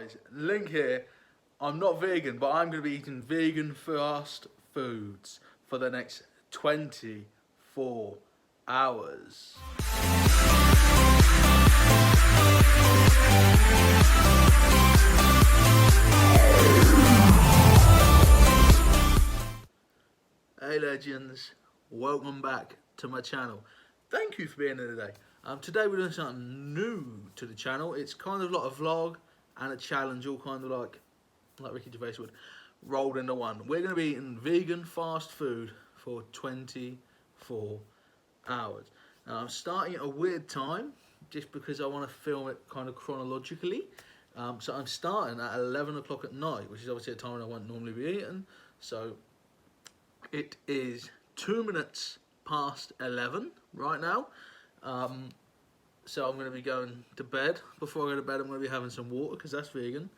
guys, link here. I'm not vegan, but I'm going to be eating vegan fast foods for the next 24 hours. Hey legends, welcome back to my channel. Thank you for being here today. Today we're doing something new to the channel. It's kind of like a vlog and a challenge, all kind of like Ricky Gervais would, rolled into one. We're going to be eating vegan fast food for 24 hours. Now I'm starting at a weird time, just because I want to film it kind of chronologically. So I'm starting at 11 o'clock at night, which is obviously a time when I won't normally be eating. So it is 2 minutes past 11 right now. So I'm going to be going to bed. Before I go to bed, I'm going to be having some water because that's vegan.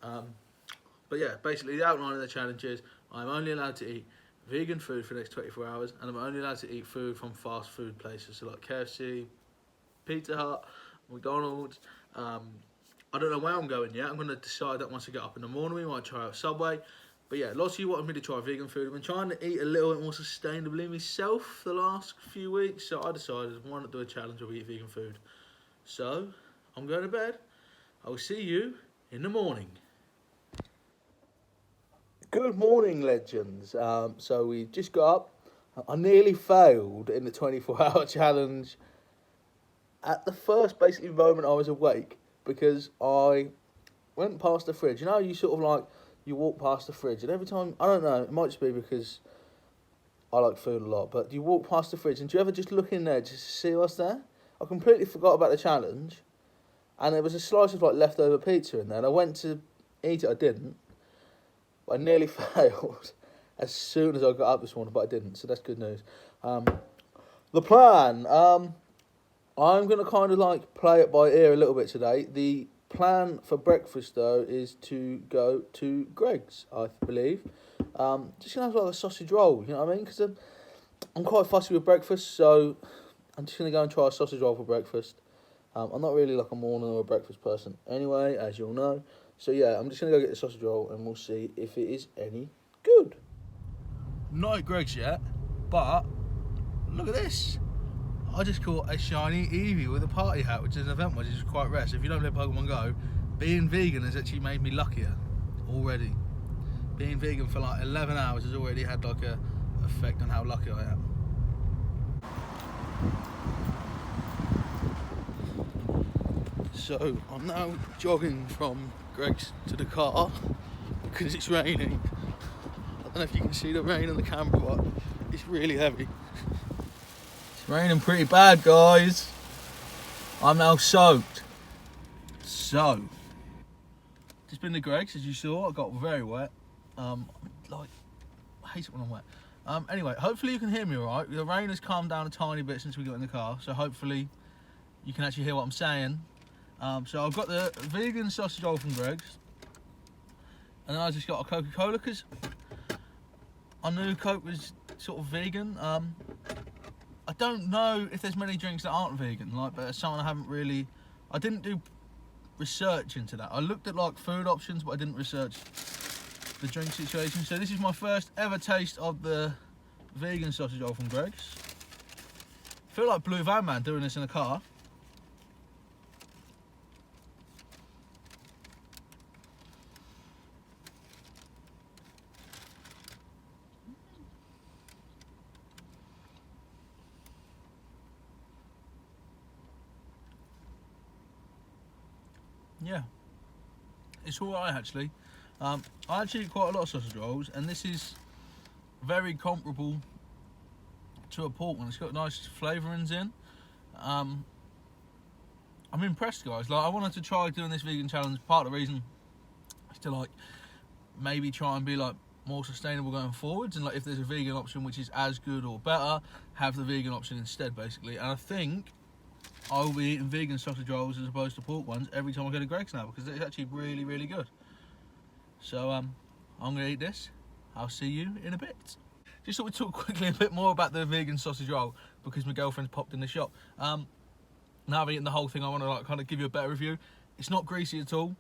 But yeah, basically the outline of the challenge is I'm only allowed to eat vegan food for the next 24 hours, and I'm only allowed to eat food from fast food places, so like KFC, Pizza Hut, McDonald's. I don't know where I'm going yet. I'm going to decide that once I get up in the morning. We might try out Subway. But yeah, lots of you wanted me to try vegan food. I've been trying to eat a little bit more sustainably myself the last few weeks, so I decided why not do a challenge of eat vegan food. So, I'm going to bed. I will see you in the morning. Good morning, legends. So we just got up. I nearly failed in the 24-hour challenge at the first basically moment I was awake, because I went past the fridge. You know, you sort of like, you walk past the fridge, and every time, I don't know, it might just be because I like food a lot, but you walk past the fridge, and do you ever just look in there just to see what's there? I completely forgot about the challenge, and there was a slice of like leftover pizza in there, and I went to eat it, I didn't. I nearly failed as soon as I got up this morning, but I didn't, so that's good news. The plan, I'm going to kind of like play it by ear a little bit today. The plan for breakfast though is to go to Greg's, I believe. Just going to have like a sausage roll, you know what I mean? Because I'm quite fussy with breakfast, so I'm just going to go and try a sausage roll for breakfast. I'm not really like a morning or a breakfast person anyway, as you'll know. So yeah, I'm just going to go get the sausage roll and we'll see if it is any good. Not at Greg's yet, but look at this. I just caught a shiny Eevee with a party hat, which is an event which is quite rare. So if you don't play Pokemon Go, being vegan has actually made me luckier already. Being vegan for like 11 hours has already had like a effect on how lucky I am. So I'm now jogging from Greg's to the car because it's raining. I don't know if you can see the rain on the camera, but it's really heavy. It's raining pretty bad, guys. I'm now soaked. So, just been to Greg's, as you saw. I got very wet. I hate it when I'm wet. Anyway, hopefully you can hear me alright. The rain has calmed down a tiny bit since we got in the car, so hopefully you can actually hear what I'm saying. So I've got the vegan sausage roll from Greg's, and then I just got a Coca-Cola because I knew Coke was sort of vegan. I don't know if there's many drinks that aren't vegan, but it's something I didn't do research into that. I looked at like food options, but I didn't research the drink situation. So this is my first ever taste of the vegan sausage roll from Greg's. I feel like Blue Van Man doing this in a car. Yeah, it's alright actually. I actually eat quite a lot of sausage rolls, and this is very comparable to a pork one. It's got nice flavourings in. I'm impressed, guys. Like, I wanted to try doing this vegan challenge. Part of the reason is to like maybe try and be like more sustainable going forwards, and like if there's a vegan option which is as good or better, have the vegan option instead, basically. And I think I will be eating vegan sausage rolls as opposed to pork ones every time I go to Greg's now, because it's actually really, really good. So I'm going to eat this. I'll see you in a bit. Just thought we'd talk quickly a bit more about the vegan sausage roll, because my girlfriend's popped in the shop. Now I've eaten the whole thing, I want to like kind of give you a better review. It's not greasy at all.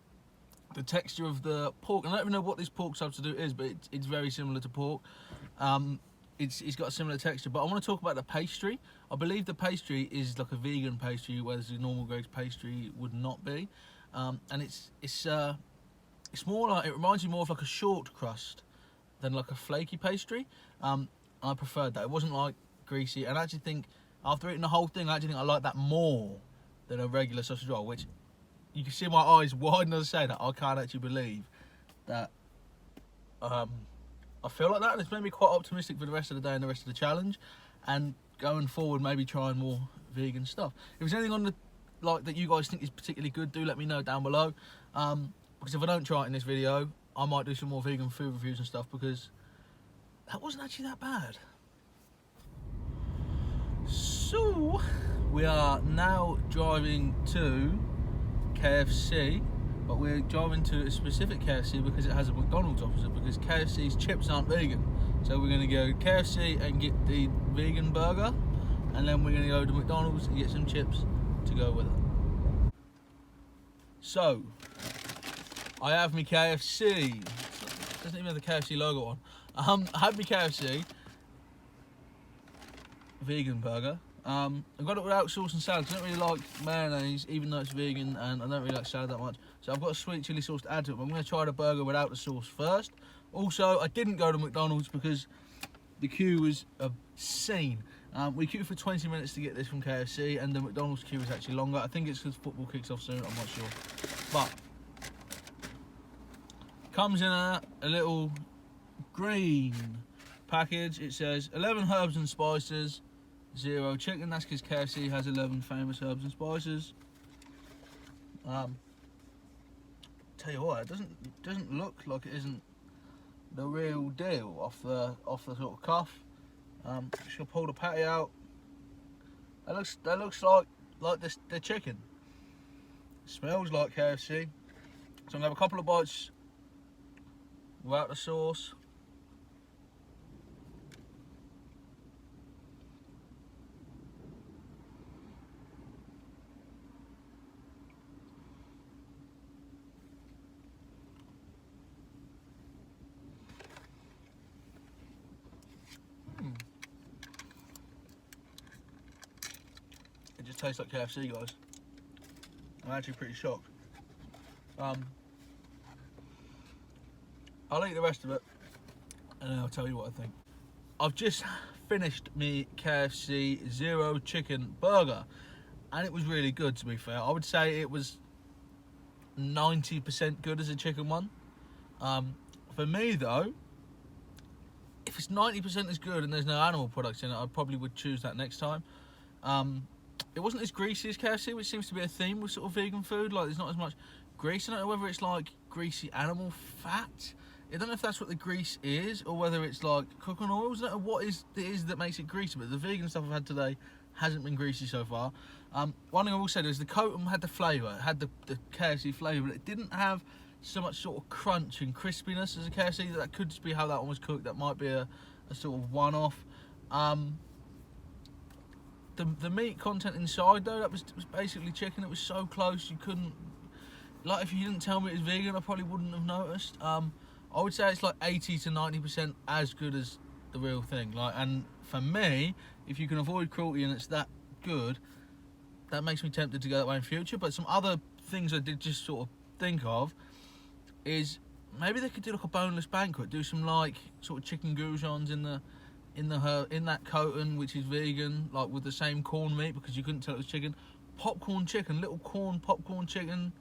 the texture of the pork. I don't even know what this pork substitute is, but it's very similar to pork. It's got a similar texture, but I want to talk about the pastry. I believe the pastry is like a vegan pastry, whereas the normal Greggs pastry would not be. And it's more like, it reminds you more of like a short crust than like a flaky pastry. I preferred that. It wasn't like greasy, and I actually think after eating the whole thing, I like that more than a regular sausage roll, which you can see my eyes widen as I say that. I can't actually believe that. I feel like that, and it's made me quite optimistic for the rest of the day and the rest of the challenge, and going forward maybe trying more vegan stuff. If there's anything on the that you guys think is particularly good, do let me know down below, because if I don't try it in this video, I might do some more vegan food reviews and stuff, because that wasn't actually that bad. So we are now driving to KFC, but we're driving to a specific KFC because it has a McDonald's opposite, because KFC's chips aren't vegan. So we're going to go KFC and get the vegan burger, and then we're going to go to McDonald's and get some chips to go with it. So I have my KFC. It doesn't even have the KFC logo on. I have my KFC vegan burger. I've got it without sauce and salad. I don't really like mayonnaise, even though it's vegan, and I don't really like salad that much. So I've got a sweet chilli sauce to add to it, but I'm going to try the burger without the sauce first. Also, I didn't go to McDonald's because the queue was obscene. We queued for 20 minutes to get this from KFC, and the McDonald's queue was actually longer. I think it's because football kicks off soon, I'm not sure. But comes in a little green package. It says 11 herbs and spices, 0 chicken. That's because KFC has 11 famous herbs and spices. Tell you what, it doesn't look like it isn't the real deal off the sort of cuff. Just gonna pull the patty out. That looks like the chicken. It smells like KFC. So I'm gonna have a couple of bites without the sauce. It just tastes like KFC, guys. I'm actually pretty shocked. I'll eat the rest of it and then I'll tell you what I think. I've just finished me KFC 0 chicken burger, and it was really good, to be fair. I would say it was 90% good as a chicken one. For me though, if it's 90% as good and there's no animal products in it, I probably would choose that next time. It wasn't as greasy as KFC, which seems to be a theme with sort of vegan food. Like, there's not as much grease. I don't know whether it's like greasy animal fat. I don't know if that's what the grease is, or whether it's like cooking oils. I don't know what it is that makes it greasy, but the vegan stuff I've had today hasn't been greasy so far. One thing I will say is the coating had the flavour. It had the KFC flavour, but it didn't have so much sort of crunch and crispiness as a KFC. That could just be how that one was cooked. That might be a sort of one-off. The meat content inside though, that was basically chicken. It was so close, you couldn't, like, if you didn't tell me it was vegan, I probably wouldn't have noticed. I would say it's like 80 to 90% as good as the real thing. Like, and for me, if you can avoid cruelty and it's that good, that makes me tempted to go that way in future. But some other things I did just sort of think of is maybe they could do like a boneless banquet, do some like sort of chicken goujons in that coating, which is vegan, like with the same corn meat, because you couldn't tell it was chicken. Popcorn chicken, little corn popcorn chicken,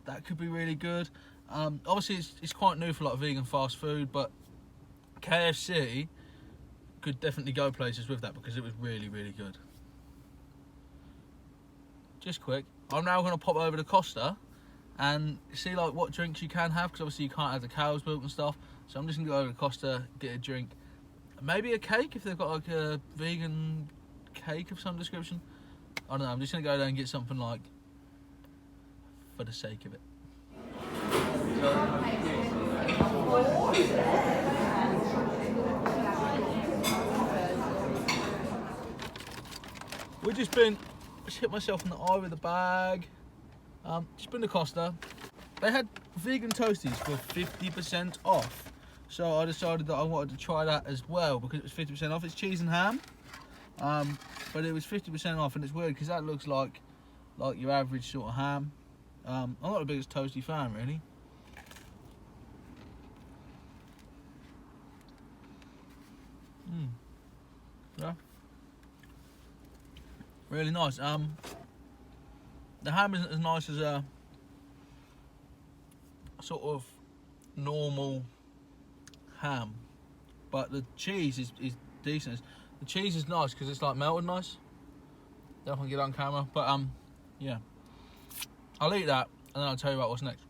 that could be really good. Obviously it's quite new for like vegan fast food, but KFC could definitely go places with that because it was really, really good. Just quick, I'm now going to pop over to Costa and see like what drinks you can have, because obviously you can't have the cow's milk and stuff. So I'm just going to go over to Costa, get a drink, maybe a cake if they've got like a vegan cake of some description. I don't know, I'm just going to go there and get something like for the sake of it. Just hit myself in the eye with a bag. Just been to Costa. They had vegan toasties for 50% off. So I decided that I wanted to try that as well because it was 50% off. It's cheese and ham, but it was 50% off, and it's weird because that looks like your average sort of ham. I'm not the biggest toasty fan really. Yeah, really nice. The ham isn't as nice as a sort of normal ham, but the cheese is decent. The cheese is nice because it's like melted nice. Definitely get it on camera, but yeah, I'll eat that and then I'll tell you about what's next.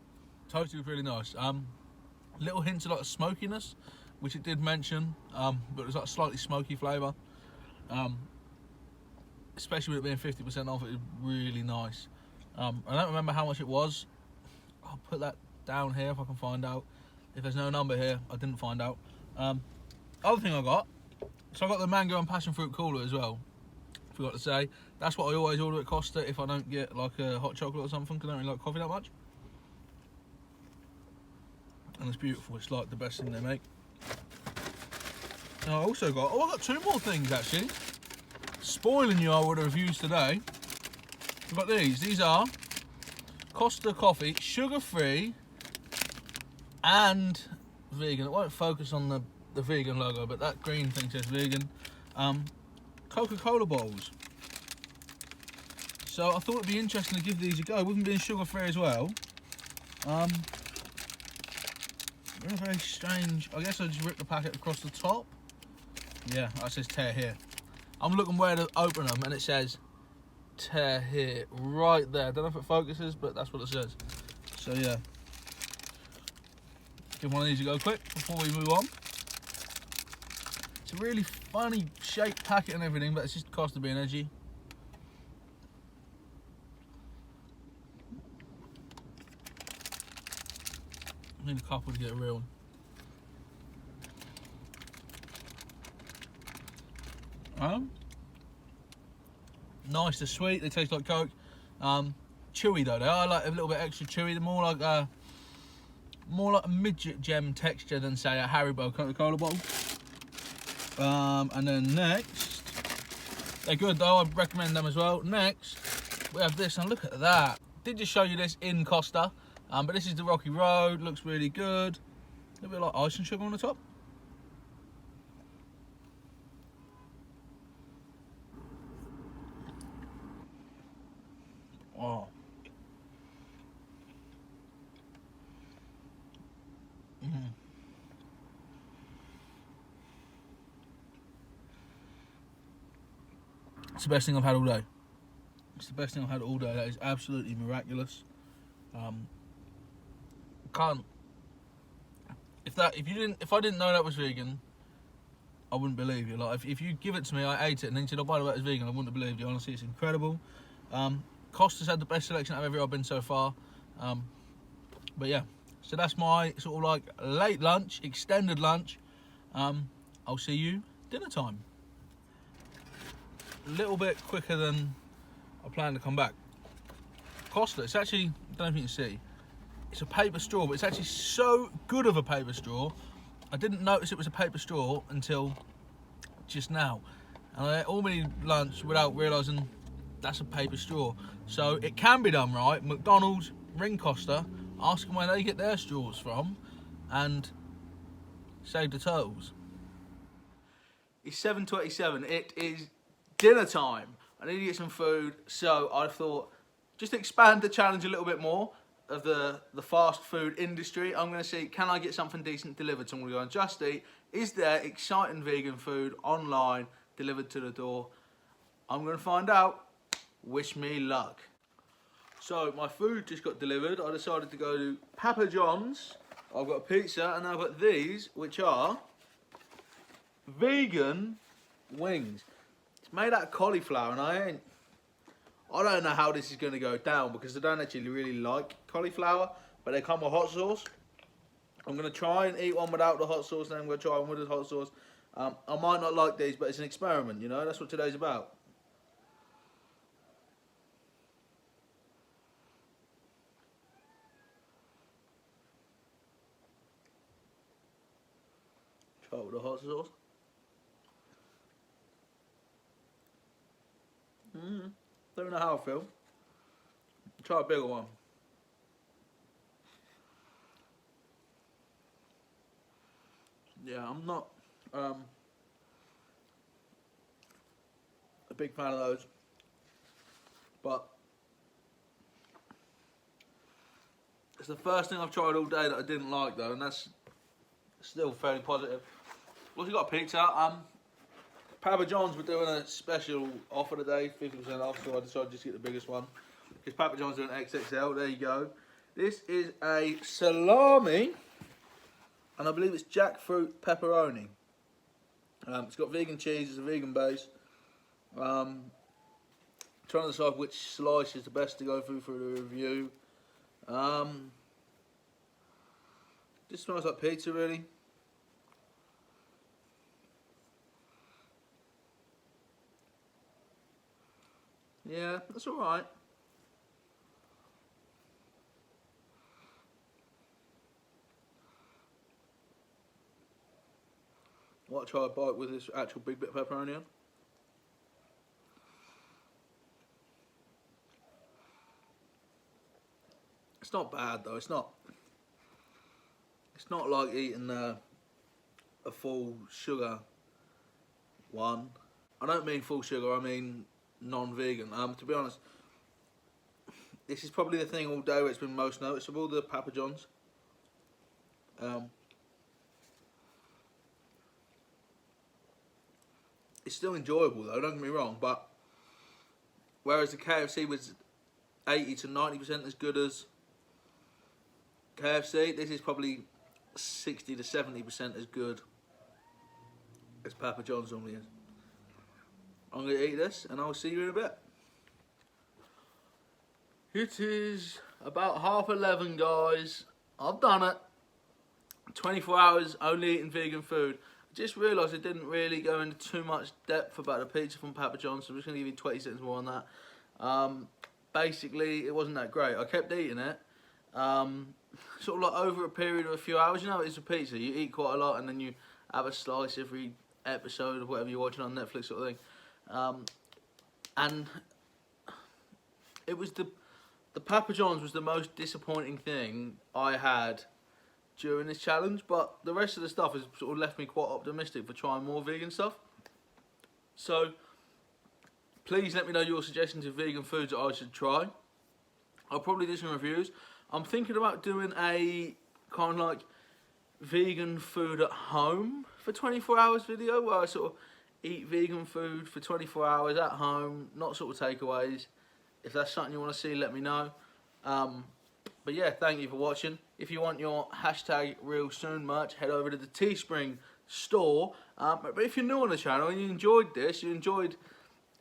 Toasty was really nice. Little hints of like smokiness, which it did mention, but it was like a slightly smoky flavour. Especially with it being 50% off, it was really nice. I don't remember how much it was. I'll put that down here if I can find out. If there's no number here, I didn't find out. Other thing I got, so I got the mango and passion fruit cooler as well. Forgot to say, that's what I always order at Costa if I don't get like a hot chocolate or something, because I don't really like coffee that much. And it's beautiful, it's like the best thing they make. And I also got, I got two more things actually. Spoiling you all with the reviews today. I've got these are Costa coffee, sugar-free and vegan. It won't focus on the vegan logo, but that green thing says vegan. Coca-Cola bowls. So I thought it'd be interesting to give these a go, with them being sugar-free as well. They're very strange. I guess I just ripped the packet across the top. Yeah, that says tear here. I'm looking where to open them and it says tear here, right there. I don't know if it focuses, but that's what it says. So yeah, give one of these a go quick before we move on. It's a really funny shaped packet and everything, but it's just Costa being edgy. I need a couple to get a real one. Nice, they're sweet, they taste like Coke. Chewy though, they are like a little bit extra chewy. They're more like a midget gem texture than say a Haribo Coca-Cola bottle. And then next, they're good though, I'd recommend them as well. Next, we have this, and look at that. Did just show you this in Costa, but this is the Rocky Road, looks really good. A little bit like ice and sugar on the top. Oh. It's the best thing I've had all day. It's the best thing I've had all day. That is absolutely miraculous. Can't. If I didn't know that was vegan, I wouldn't believe you. Like if you give it to me, I ate it, and then you said, "Oh, by the way, it's vegan," I wouldn't have believed you. Honestly, it's incredible. Costa's had the best selection out of everywhere I've been so far. But yeah, so that's my sort of like late lunch, extended lunch. I'll see you dinner time. A little bit quicker than I planned to come back. Costa, it's actually, I don't know if you can see, it's a paper straw, but it's actually so good of a paper straw. I didn't notice it was a paper straw until just now. And I ate all my lunch without realising that's a paper straw. So it can be done right. McDonald's, ring Costa, ask them where they get their straws from, and save the turtles. It's 7:27. It is dinner time. I need to get some food, so I thought just expand the challenge a little bit more of the fast food industry. I'm going to see, can I get something decent delivered? So I'm going to go on Just Eat. Is there exciting vegan food online delivered to the door? I'm going to find out. Wish me luck. So my food just got delivered. I decided to go to Papa John's. I've got a pizza, and I've got these, which are vegan wings. It's made out of cauliflower, and I don't know how this is going to go down because I don't actually really like cauliflower, but they come with hot sauce. I'm going to try and eat one without the hot sauce, then I'm going to try one with the hot sauce. I might not like these, but it's an experiment, you know, that's what today's about. Try it with the hot sauce. Don't know how I feel. Try a bigger one. Yeah, I'm not a big fan of those, but it's the first thing I've tried all day that I didn't like though, and that's still fairly positive. Also got a pizza. Papa John's were doing a special offer today, 50% off, so I decided to just get the biggest one. Because Papa John's doing XXL, there you go. This is a salami, and I believe it's jackfruit pepperoni. It's got vegan cheese, it's a vegan base. Trying to decide which slice is the best to go through for the review. Just smells like pizza, really. Yeah, that's alright. I want to try a bite with this actual big bit of pepperoni on. It's not bad though. It's not like eating a full sugar one. I don't mean full sugar. I mean non-vegan. To be honest, this is probably the thing all day where it's been most noticeable. The Papa John's. It's still enjoyable though. Don't get me wrong, but whereas the KFC was 80 to 90% as good as KFC, this is probably 60 to 70% as good as Papa John's normally is. I'm going to eat this and I'll see you in a bit. It is about 11:30, guys. I've done it. 24 hours only eating vegan food. I just realised I didn't really go into too much depth about the pizza from Papa John's, so I'm just going to give you 20 seconds more on that. Basically, it wasn't that great. I kept eating it. Sort of like over a period of a few hours. You know, it's a pizza. You eat quite a lot and then you have a slice every episode of whatever you're watching on Netflix sort of thing. And it was the Papa John's was the most disappointing thing I had during this challenge, but the rest of the stuff has sort of left me quite optimistic for trying more vegan stuff. So please let me know your suggestions of vegan foods that I should try. I'll probably do some reviews. I'm thinking about doing a kind of like vegan food at home for 24 hours video where I sort of eat vegan food for 24 hours at home, not sort of takeaways. If that's something you want to see, let me know. But yeah, thank you for watching. If you want your #RealSoon merch, head over to the Teespring store. But if you're new on the channel and you enjoyed this, you enjoyed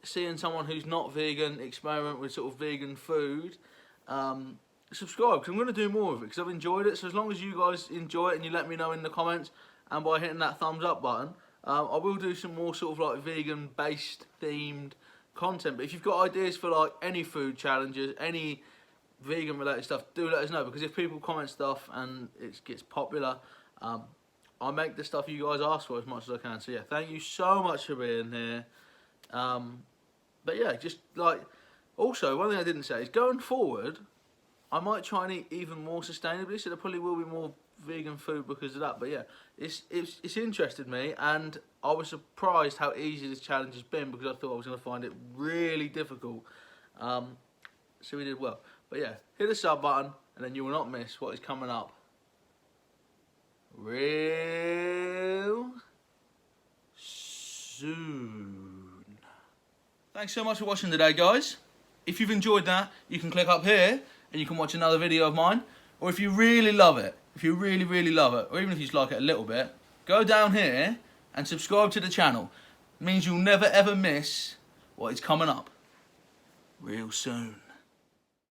seeing someone who's not vegan experiment with sort of vegan food, subscribe, because I'm going to do more of it, because I've enjoyed it. So as long as you guys enjoy it and you let me know in the comments, and by hitting that thumbs up button, I will do some more sort of like vegan based themed content. But if you've got ideas for like any food challenges, any vegan related stuff, do let us know, because if people comment stuff and it gets popular, I make the stuff you guys ask for as much as I can. So yeah, thank you so much for being here. But yeah, just like, also one thing I didn't say is going forward I might try and eat even more sustainably, so there probably will be more vegan food because of that. But yeah, it's interested me, and I was surprised how easy this challenge has been, because I thought I was going to find it really difficult. So we did well. But yeah, hit the sub button and then you will not miss what is coming up real soon. Thanks so much for watching today, guys. If you've enjoyed that, you can click up here and you can watch another video of mine. Or if you really love it, if you really love it, or even if you just like it a little bit, go down here and subscribe to the channel. It means you'll never ever miss what is coming up real soon.